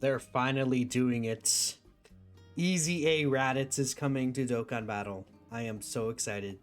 They're finally doing it. EZA Raditz is coming to Dokkan Battle. I am so excited.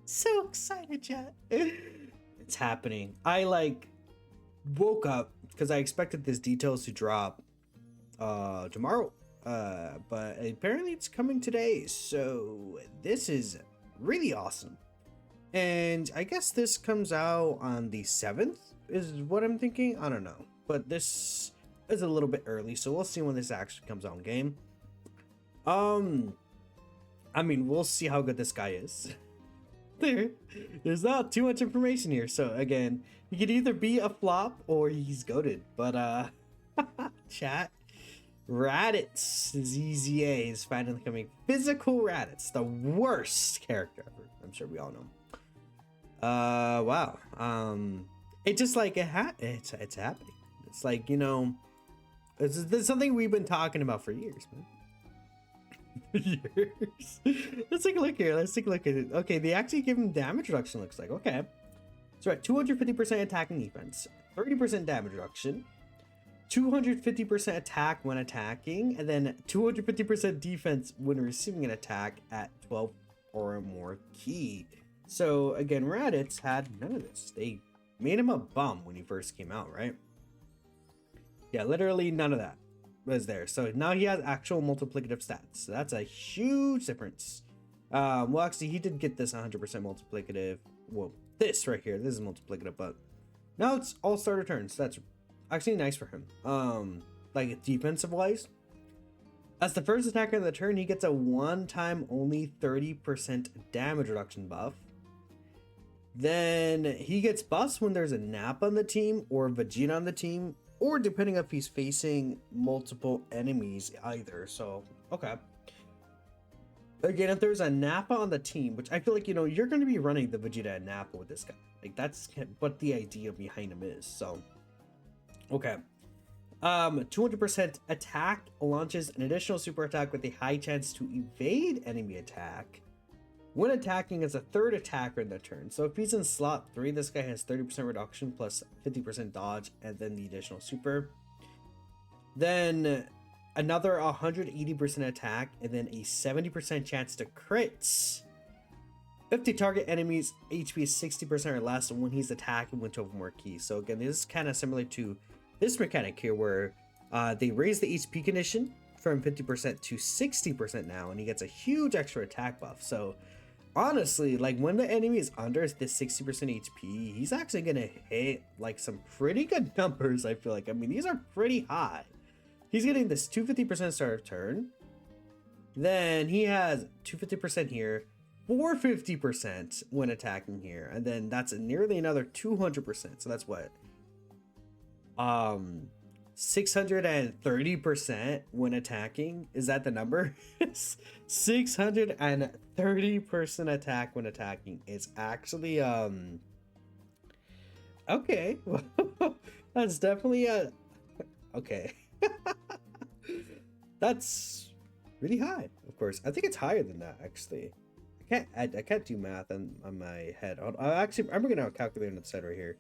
So excited, chat. It's happening. I woke up because I expected this details to drop tomorrow. But apparently it's coming today. So this is really awesome. And I guess this comes out on the 7th is what I'm thinking. I don't know. But this is a little bit early, so we'll see when this actually comes out in game. I mean, we'll see how good this guy is. There's not too much information here, so again, he could either be a flop or he's goated. But chat, Raditz EZA is finally coming. Physical Raditz, the worst character ever. I'm sure we all know. Wow. It just like it's happening. It's like, you know, this is something we've been talking about for years, man. Years. Let's take a look here. Let's take a look at it. Okay, they actually give him damage reduction, looks like. Okay. So at 250% attack and defense, 30% damage reduction, 250% attack when attacking, and then 250% defense when receiving an attack at 12 or more key. So again, Raditz had none of this. They made him a bum when he first came out, right? Yeah, literally none of that was there. So now he has actual multiplicative stats. So that's a huge difference. Well, actually, he did get this 100% multiplicative. Well, this right here, this is multiplicative, but now it's all starter turns. So that's actually nice for him. Like defensive wise, as the first attacker in the turn, he gets a one-time only 30% damage reduction buff. Then he gets buffs when there's a Nappa on the team or Vegeta on the team, or depending if he's facing multiple enemies either. So, okay. Again, if there's a Nappa on the team, which I feel like, you know, you're going to be running the Vegeta and Nappa with this guy. Like, that's what the idea behind him is. So, okay. 200% attack launches an additional super attack with a high chance to evade enemy attack when attacking as a third attacker in the turn. So if he's in slot 3, this guy has 30% reduction plus 50% dodge and then the additional super. Then another 180% attack and then a 70% chance to crits if the target enemy's HP is 60% or less when he's attacking with 12 more keys. So again, this is kind of similar to this mechanic here where they raise the HP condition from 50% to 60% now, and he gets a huge extra attack buff. So honestly, like when the enemy is under this 60% HP, he's actually gonna hit like some pretty good numbers. I feel like, I mean, these are pretty high. He's getting this 250% start of turn. Then he has 250% here, 450% when attacking here, and then that's nearly another 200%. So that's what, 630% when attacking. Is that the number? 630% attack when attacking is actually okay. That's definitely a okay. That's really high. Of course, I think it's higher than that actually. I can't do math on my head. I'm gonna calculate on the side right here.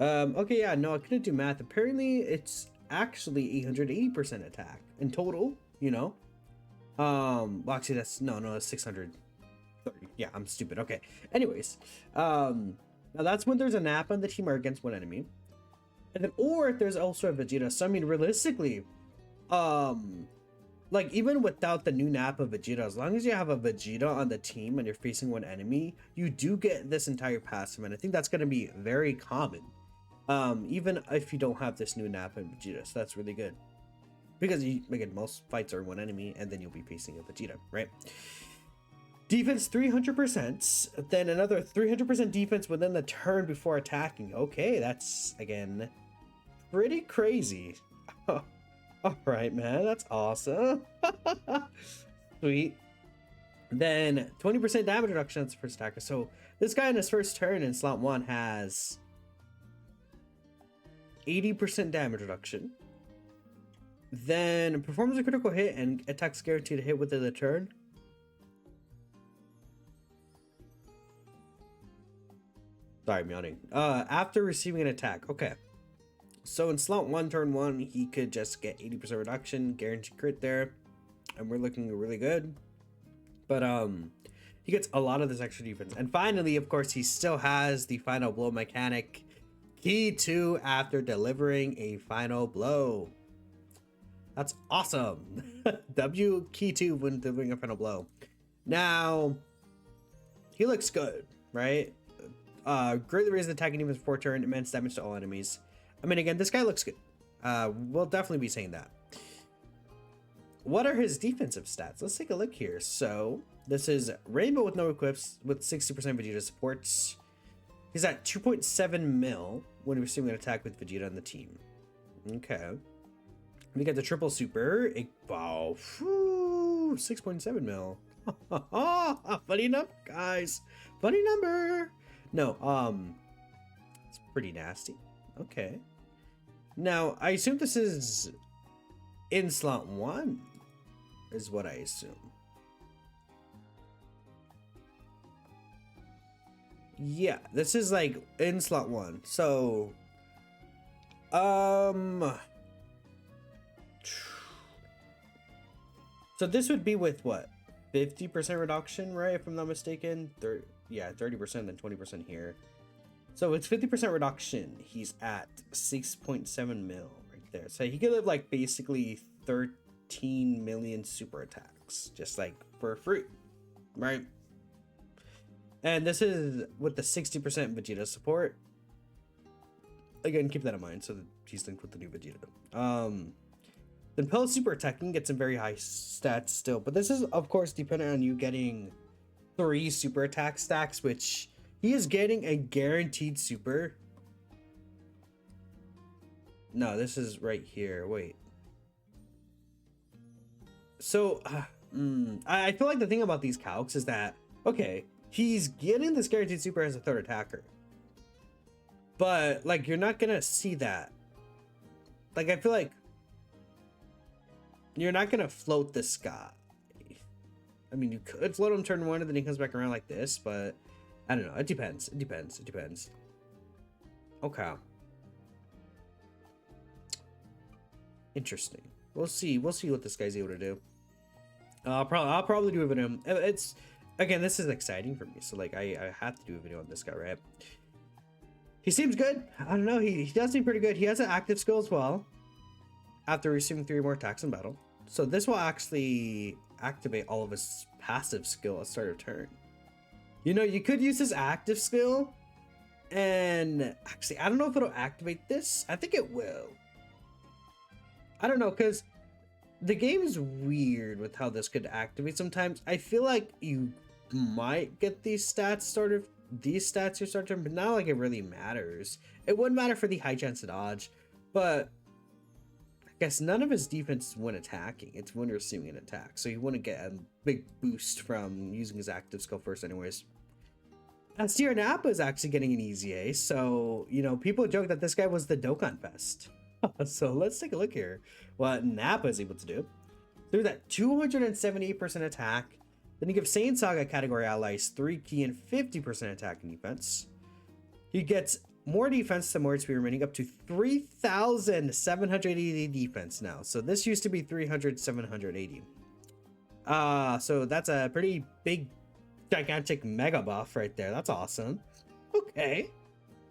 Okay, yeah, no, I couldn't do math. Apparently it's actually 880% attack in total, you know. Well, actually that's that's 630. Yeah, I'm stupid. Okay, anyways, now that's when there's a Nappa on the team or against one enemy, and then or if there's also a Vegeta. So I mean, realistically, like even without the new Nappa Vegeta, as long as you have a Vegeta on the team and you're facing one enemy, you do get this entire passive, and I think that's going to be very common. Even if you don't have this new Nappa and Vegeta, so that's really good. Because again, most fights are one enemy, and then you'll be facing a Vegeta, right? Defense 300%, then another 300% defense within the turn before attacking. Okay, that's, again, pretty crazy. Alright, man, that's awesome. Sweet. Then 20% damage reduction on the first attacker. So this guy in his first turn in slot 1 has 80% damage reduction. Then performs a critical hit and attacks guaranteed to hit within the turn. Sorry, I'm yawning. After receiving an attack. Okay. So in slot 1, turn 1, he could just get 80% reduction, guaranteed crit there, and we're looking really good. But he gets a lot of this extra defense. And finally, of course, he still has the final blow mechanic, key 2 after delivering a final blow. That's awesome. W key 2 when delivering a final blow. Now, he looks good, right? Greatly raises attacking defense for turn, immense damage to all enemies. I mean, again, this guy looks good. We'll definitely be saying that. What are his defensive stats? Let's take a look here. So, this is Rainbow with no equips with 60% Vegeta supports. He's at 2.7 mil when receiving an attack with Vegeta on the team. Okay. We get the triple super. Wow. 6.7 mil. Funny number, guys. Funny number. No, it's pretty nasty. Okay. Now, I assume this is in slot 1, is what I assume. Yeah, this is like in slot 1. So, so this would be with what? 50% reduction, right? If I'm not mistaken. Yeah, 30% and 20% here. So it's 50% reduction. He's at 6.7 mil right there. So he could live like basically 13 million super attacks, just like for free, right? And this is with the 60% Vegeta support. Again, keep that in mind. So that he's linked with the new Vegeta. Then Pill super attacking gets some very high stats still, but this is of course dependent on you getting 3 super attack stacks, which he is getting a guaranteed super. No, this is right here. Wait. So, I feel like the thing about these calcs is that, okay, he's getting this guaranteed super as a 3rd attacker. But, like, you're not gonna see that. Like, I feel like you're not gonna float this guy. I mean, you could float him turn 1 and then he comes back around like this, but I don't know. It depends. It depends. It depends. Okay. Interesting. We'll see. We'll see what this guy's able to do. I'll probably do a video. It's, again, this is exciting for me. So like, I have to do a video on this guy, right? He seems good. I don't know. He does seem pretty good. He has an active skill as well. After receiving 3 more attacks in battle. So this will actually activate all of his passive skill at start of turn. You know, you could use his active skill, and actually, I don't know if it'll activate this. I think it will. I don't know, because the game is weird with how this could activate sometimes. I feel like you might get these stats your start turn, but not like it really matters. It wouldn't matter for the high chance to dodge, but I guess none of his defense is when attacking. It's when receiving an attack. So you wouldn't get a big boost from using his active skill first anyways. Steer Nappa is actually getting an easy A. So, you know, people joke that this guy was the Dokkan Fest. So let's take a look here. What Nappa is able to do. Through that 278% attack. Then he gives Saiyan Saga category allies 3 key and 50% attack and defense. He gets more defense than more HP remaining, up to 3,780 defense now. So this used to be 300,780. So that's a pretty big, gigantic mega buff right there. That's awesome. Okay,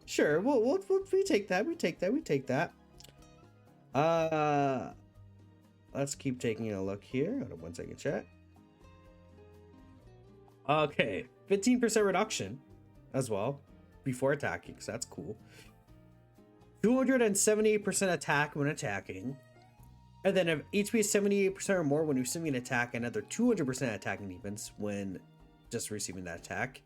sure. We take that. We take that. Let's keep taking a look here. Hold on 1 second, chat. Okay, 15% reduction as well before attacking, so that's cool. 278% attack when attacking, and then if HP is 78% or more when receiving an attack, another 200% attacking defense when just receiving that attack.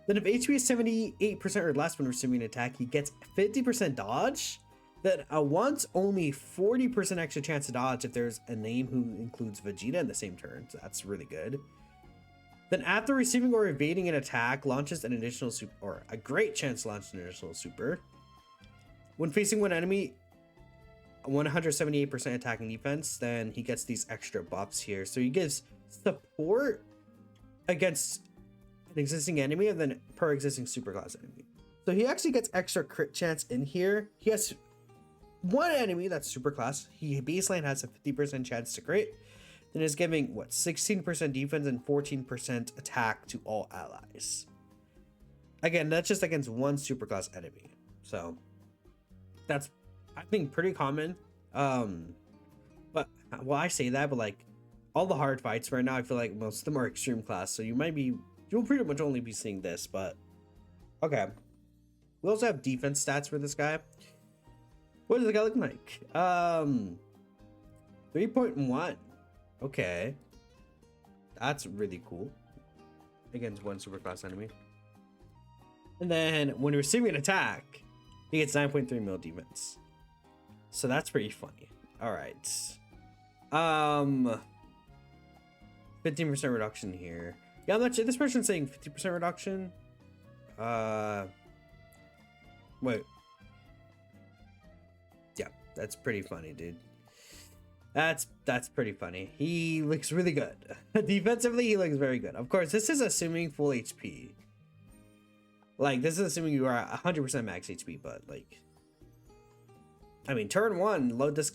Then if HP is 78% or less when receiving an attack, he gets 50% dodge. Then once only 40% extra chance to dodge if there's a name who includes Vegeta in the same turn, so that's really good. Then after receiving or evading an attack, launches an additional super, or a great chance to launch an additional super. When facing one enemy, 178% attacking defense, then he gets these extra buffs here. So he gives support against an existing enemy and then per existing superclass enemy. So he actually gets extra crit chance in here. He has one enemy that's super class. He baseline has a 50% chance to crit. Then is giving what 16% defense and 14% attack to all allies. Again, that's just against one superclass enemy. So that's, I think, pretty common. But well, I say that, but like all the hard fights right now, I feel like most of them are extreme class. So you'll pretty much only be seeing this. But okay, we also have defense stats for this guy. What does the guy look like? 3.1. Okay, that's really cool against one superclass enemy. And then when receiving an attack, he gets 9.3 mil defense. So that's pretty funny. All right. 15% reduction here. Yeah, I'm not sure. This person's saying 50% reduction. Wait. Yeah, that's pretty funny, dude. That's pretty funny. He looks really good. Defensively, he looks very good. Of course, this is assuming full HP. Like, this is assuming you are 100% max HP, but like, I mean, turn one, load this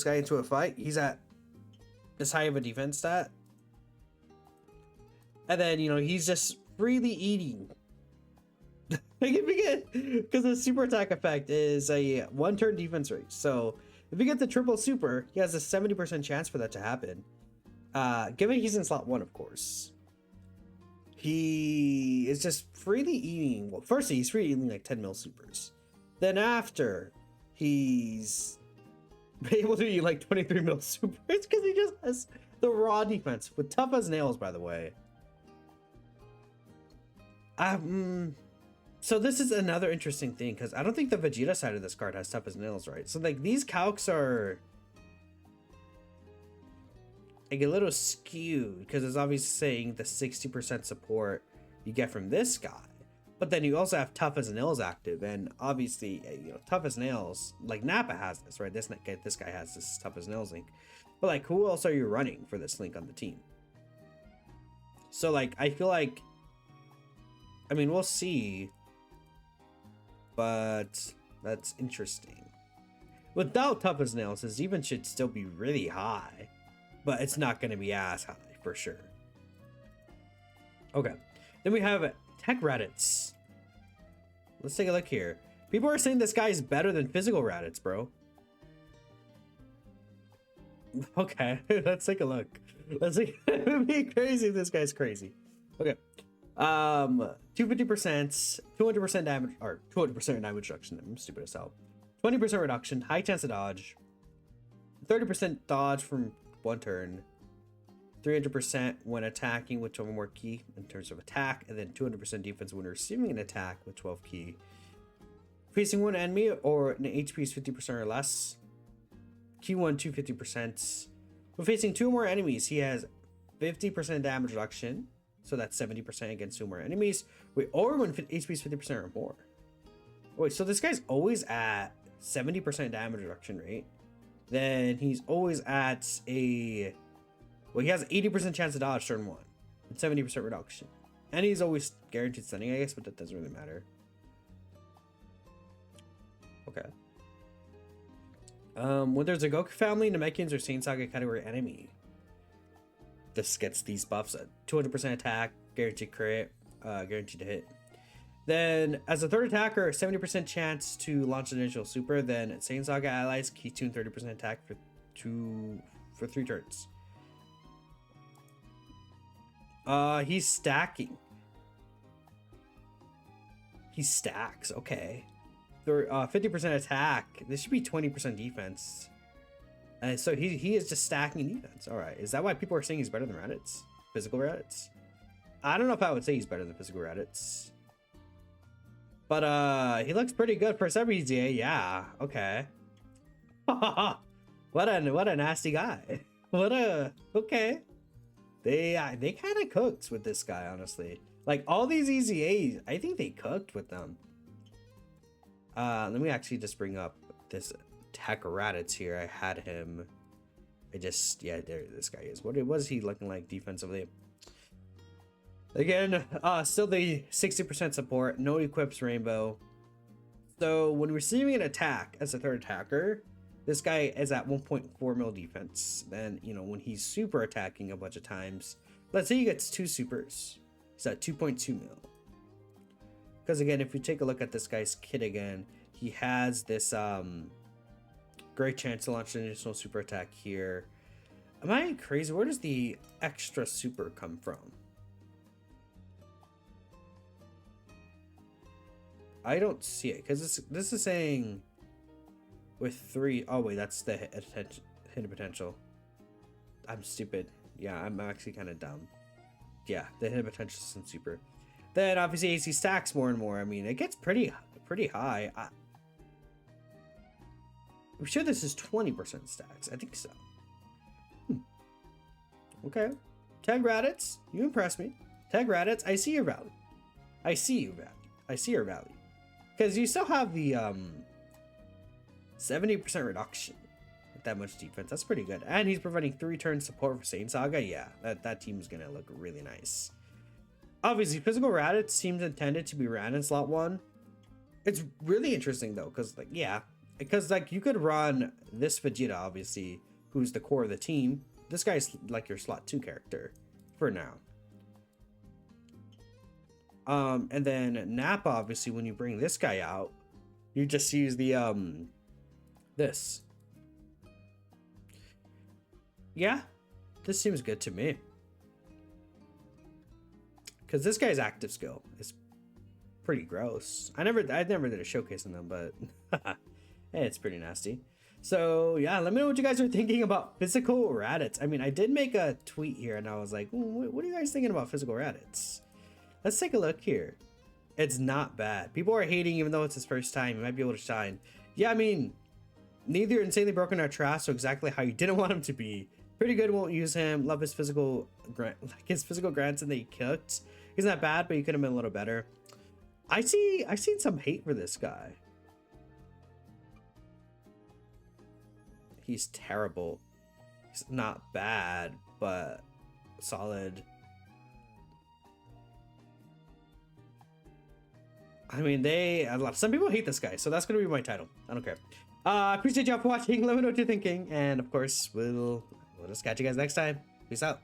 guy into a fight. He's at this high of a defense stat, and then he's just freely eating. Because the super attack effect is a 1 turn defense rate. So if you get the triple super, he has a 70% chance for that to happen. Given he's in slot 1, of course. He is just freely eating. Well, firstly, he's freely eating like 10 mil supers. Then after, he's able to eat like 23 mil supers because he just has the raw defense with tough as nails, by the way. So this is another interesting thing because I don't think the Vegeta side of this card has tough as nails, right? So like these calcs are like a little skewed because it's obviously saying the 60% support you get from this guy, but then you also have tough as nails active, and obviously tough as nails, like Nappa has this, right? This guy has this tough as nails link, but like who else are you running for this link on the team? So like I feel like, I mean, we'll see, but that's interesting. Without tough as nails, his even should still be really high, but it's not going to be as high for sure. Okay, then we have TEQ Raditz. Let's take a look here. People are saying this guy is better than physical Raditz, bro. Okay, let's take a look. Let's see. It would be crazy if this guy's crazy. Okay. 250%, 200% damage, or 200% damage reduction. I'm stupid as hell. 20% reduction, high chance of dodge, 30% dodge from 1 turn, 300% when attacking with 12 or more key in terms of attack, and then 200% defense when receiving an attack with 12 key. Facing one enemy or an HP is 50% or less. Q1 250%. When facing 2 or more enemies, he has 50% damage reduction. So that's 70% against 2 more enemies. Wait, or when HP is 50% or more. Wait, so this guy's always at 70% damage reduction rate. Then he's always at a... Well, he has 80% chance to dodge turn 1. And 70% reduction. And he's always guaranteed stunning, I guess, but that doesn't really matter. Okay. When there's a Goku family, Namekians or Saint Saga category enemy, this gets these buffs at 200% attack, guaranteed crit, guaranteed to hit. Then, as a third attacker, 70% chance to launch an initial super. Then, Saint Saga allies keytune 30% attack for 3 turns. He's stacking. He stacks. Okay. 50% attack. This should be 20% defense. So he is just stacking defense. All right. Is that why people are saying he's better than Raditz? Physical Raditz? I don't know if I would say he's better than physical Raditz. But he looks pretty good for some reason. Yeah. Okay. What a nasty guy. Okay. They kind of cooked with this guy, honestly. Like all these EZAs, I think they cooked with them. Let me actually just bring up this TEQ Raditz here. I had him. Yeah, there this guy is. What was he looking like defensively? Again, still the 60% support, no equips rainbow, So when receiving an attack as a third attacker, this guy is at 1.4 mil defense. Then, you know, when he's super attacking a bunch of times, let's say he gets 2 supers, he's at 2.2 mil. Because again, if you take a look at this guy's kit again, he has this great chance to launch an additional super attack here. Am I crazy? Where does the extra super come from? I don't see it because this is saying with 3. Oh wait, that's the hit potential. I'm stupid. Yeah, I'm actually kind of dumb. Yeah, the hit potential isn't super. Then obviously AC stacks more and more. I mean, it gets pretty high. I'm sure this is 20% stacks. I think so. Okay. TEQ Raditz, you impress me. TEQ Raditz, I see your value. I see your value. Because you still have the 70% reduction with that much defense. That's pretty good. And he's providing 3 turns support for Saiyan Saga. Yeah, that team is going to look really nice. Obviously, Physical Raditz seems intended to be ran in slot 1. It's really interesting, though, because, like, yeah. Because, like, you could run this Vegeta, obviously, who's the core of the team. This guy's, like, your slot 2 character for now. And then Nappa, obviously, when you bring this guy out, you just use the, this. Yeah, this seems good to me. Because this guy's active skill is pretty gross. I never did a showcase on them, but hey, it's pretty nasty. So yeah, let me know what you guys are thinking about Physical Raditz. I mean, I did make a tweet here and I was like, what are you guys thinking about Physical Raditz? Let's take a look here. It's not bad. People are hating even though it's his first time. He might be able to shine. Yeah, I mean, neither Insanely Broken nor Trash, so exactly how you didn't want him to be. Pretty good, won't use him. Love his physical grants and that he cooked. He's not bad, but he could have been a little better. I've seen some hate for this guy. He's terrible. He's not bad, but solid. I mean, some people hate this guy, so that's gonna be my title. I don't care. I appreciate y'all for watching. Let me know what you're thinking, and of course, we'll just catch you guys next time. Peace out.